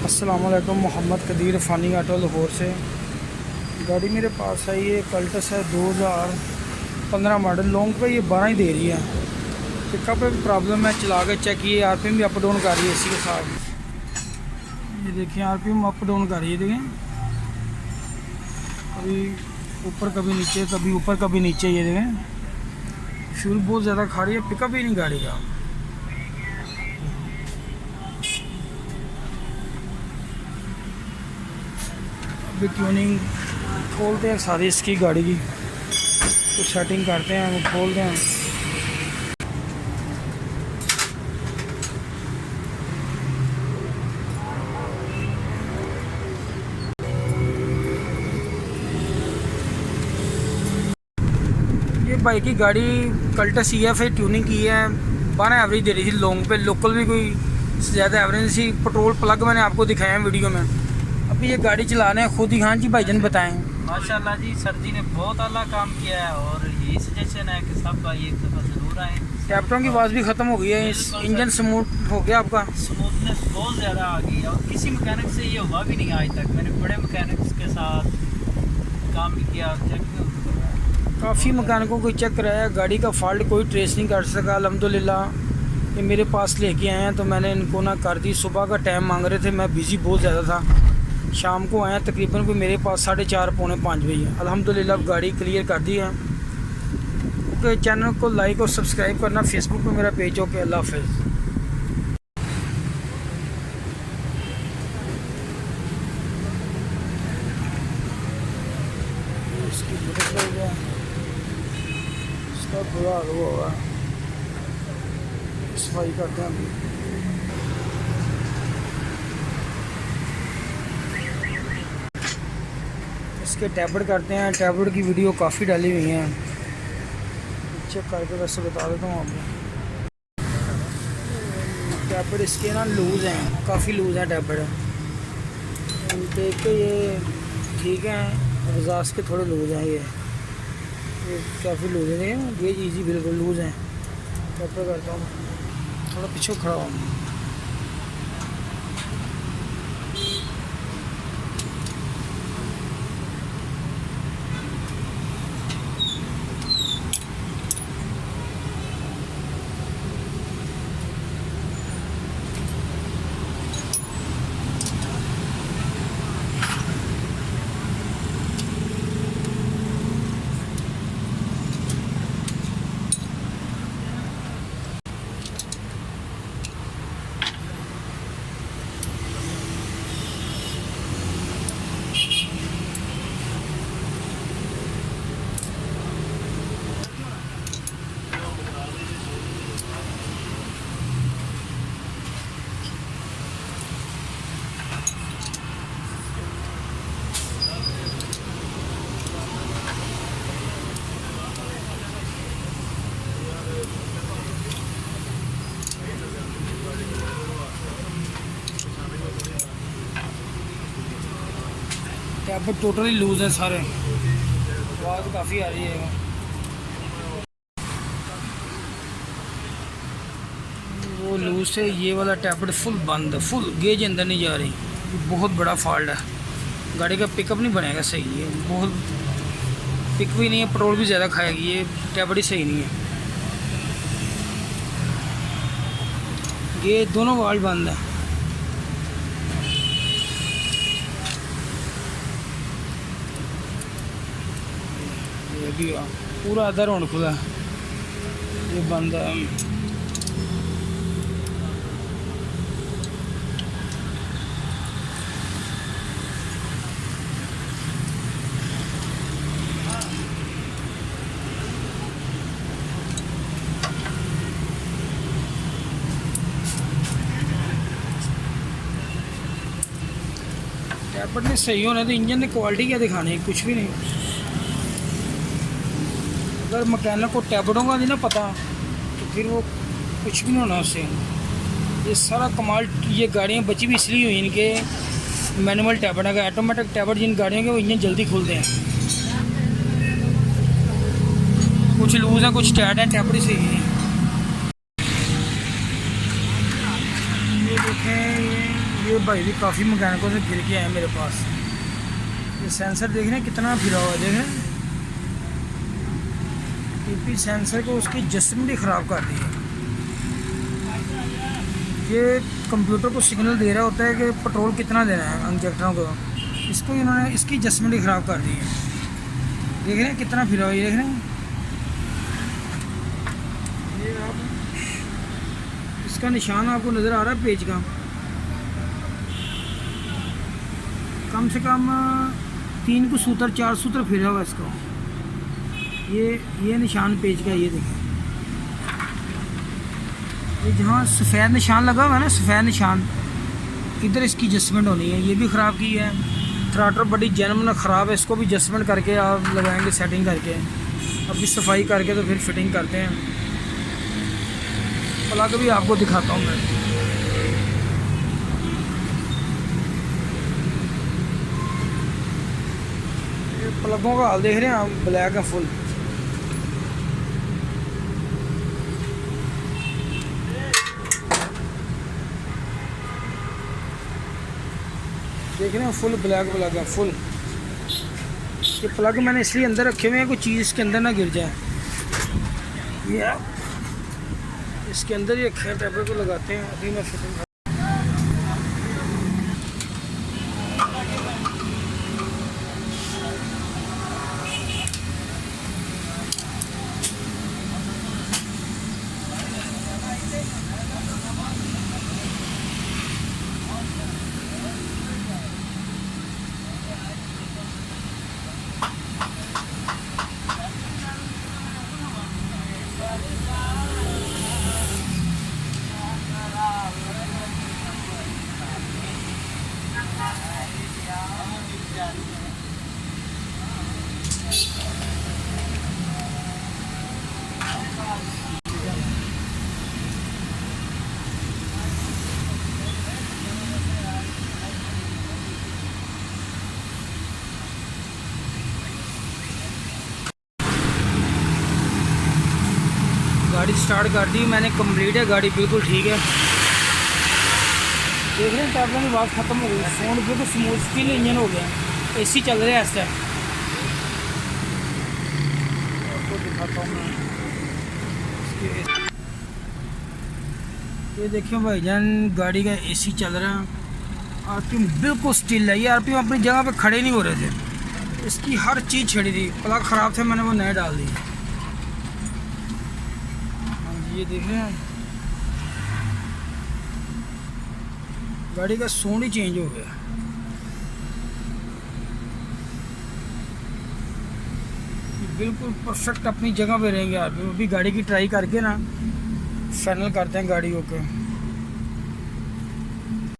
अस्सलामुअलैकुम। मोहम्मद कदीर फ़ानी ऑटो लाहौर से। गाड़ी मेरे पास है, ये कल्टस है 2015 मॉडल। लॉन्ग पे ये 12 ही दे रही है। पिकअप पे प्रॉब्लम है, चला के चेक किए, आरपीएम भी अप डाउन कर रही है इसी के साथ। ये देखिए आरपीएम अप डाउन कर रही है, देखें कभी ऊपर कभी नीचे, कभी ऊपर कभी नीचे। ये देखें फ्यूल बहुत ज़्यादा खा रही है, पिकअप ही नहीं गाड़ी का। अभी ट्यूनिंग खोलते हैं सारी इसकी गाड़ी की, कुछ सेटिंग करते हैं, वो खोलते हैं। ये भाई की गाड़ी कल्टस EF है, ट्यूनिंग की है, 12 एवरेज दे रही थी लॉन्ग पे। लोकल भी कोई ज़्यादा एवरेज थी। पेट्रोल प्लग मैंने आपको दिखाया है वीडियो में। अभी ये गाड़ी चला रहे हैं खुद ही। हाँ जी भाईजान बताएं। माशाल्लाह जी, सर जी ने बहुत आला काम किया है और यही सजेशन है कि सब भाई एक दफ़ा ज़रूर आएँ। कैप्टन की आवाज़ भी ख़त्म हो गई है, इंजन स्मूथ हो गया आपका। स्मूथनेस बहुत ज़्यादा आ गई है और किसी मैकेनिक से ये हुआ भी नहीं आज तक। मैंने बड़े मैकेनिक्स के साथ काम भी किया, चेक भी होता। काफ़ी मैकेनिकों को चेक कराया, गाड़ी का फॉल्ट कोई ट्रेस नहीं कर सका। अल्हम्दुलिल्लाह ये मेरे पास लेके आए हैं तो मैंने इनको ना कर दी। सुबह का टाइम मांग रहे थे, मैं बिज़ी बहुत ज़्यादा था। शाम को आया तकरीबन कोई मेरे पास 4:30 पौने 5 बजे। अल्हम्दुलिल्लाह गाड़ी क्लियर कर दी है। ओके, चैनल को लाइक और सब्सक्राइब करना, फेसबुक पे मेरा पेज। ओके, अल्लाह हाफ़िज़। इसकी ब्रेक लग गया, इसका बुरा हाल हुआ होगा। सफाई करते हैं अभी। इसके टैबलेट करते हैं। टैबलेट की वीडियो काफ़ी डाली हुई हैं, चेक करके वैसे बता देता हूँ आपको। टैबलेट इसके ना लूज़ हैं, काफ़ी लूज़ हैं टैबलेट। देख के ये ठीक हैं, रजास के थोड़े लूज़ हैं। ये काफ़ी लूज़ हैं, गेज इजी बिल्कुल लूज़ हैं। टैबलेट करता हूँ, थोड़ा पीछे खड़ा हूँ। टैबलेट टोटली लूज़ है सारे, आवाज़ काफ़ी आ रही है। वो लूज़ से ये वाला टैबलेट फुल बंद, फुल गेज अंदर नहीं जा रही। बहुत बड़ा फॉल्ट है, गाड़ी का पिकअप नहीं बनेगा सही है। बहुत पिक भी नहीं है, पेट्रोल भी ज़्यादा खाएगी। ये टैबलेट ही सही नहीं है, ये दोनों वाल्व बंद है। ये भी पूरा आधा राउंड खुला, ये बंद है। टैबलेट ने सही होना तो इंजन ने क्वालिटी क्या दिखानी, कुछ भी नहीं। अगर मैकेनिक को टैबलेटों का नहीं ना पता तो फिर वो कुछ भी नहीं होना उससे। ये सारा कमाल, ये गाड़ियाँ बची भी इसलिए हुई इनके मैनुअल टैबलेट। अगर ऑटोमेटिक टैबलेट जिन गाड़ियों के, वो इंजन जल्दी खुलते हैं। कुछ लूज़ है, कुछ टाइट है, टैबलेट सही है। ये देखें, ये भाई भी काफ़ी मैकेनिकों से गिर के आए मेरे पास। ये सेंसर देख रहे हैं कितना फिरा हुआ है, देख रहे हैं टीपी सेंसर को उसकी एडजस्टमेंट ही ख़राब कर दी है। ये कंप्यूटर को सिग्नल दे रहा होता है कि पेट्रोल कितना देना है इंजेक्टरों को, इसको इन्होंने इसकी एडजस्टमेंट ही ख़राब कर दी है। देख रहे हैं कितना फिरा हुआ है, देख रहे हैं ये आप इसका निशान आपको नज़र आ रहा है पेज का, कम से कम 3 को सूत्र 4 सूत्र फिरा हुआ इसको। ये निशान पेज का, ये देखें, ये जहाँ सफ़ेद निशान लगा हुआ है ना, सफ़ेद निशान, इधर इसकी एडजस्टमेंट होनी है। ये भी ख़राब की है, थ्राटर बड़ी जेन्युइन ख़राब है, इसको भी एडजस्टमेंट करके आप लगाएंगे, सेटिंग करके, अभी सफाई करके तो फिर फिटिंग करते हैं। प्लग भी आपको दिखाता हूँ मैं। ये प्लगों का हाल देख रहे हैं आप, ब्लैक है फुल। देख रहे हैं फुल ब्लैक प्लग है फुल। ये प्लग मैंने इसलिए अंदर रखे हुए हैं कोई चीज़ इसके अंदर ना गिर जाए। ये इसके अंदर ही रखे हैं, टेबल को लगाते हैं, अभी मैं फिटिंग। गाड़ी स्टार्ट कर दी मैंने, कंप्लीट है गाड़ी, बिल्कुल ठीक है। देख रहे हैं टैबलों की आवाज़ ख़त्म हो गई, साउंड बिल्कुल स्मूथ, स्टिल इंजन हो गया, एसी चल रहा है इस टाइम। आपको दिखाता हूँ मैं ये देखिए भाईजान, गाड़ी का एसी चल रहा है, आरपीएम बिल्कुल स्टिल है। ये आरपीएम अपनी जगह पे खड़े नहीं हो रहे थे, इसकी हर चीज़ छड़ी थी, प्लग ख़राब थे, मैंने वो नए डाल दी। ये देख रहे हैं गाड़ी का साउंड ही चेंज हो गया। बिल्कुल परफेक्ट अपनी जगह पे रहेंगे आप। अभी गाड़ी की ट्राई करके ना फाइनल करते हैं गाड़ी। ओके।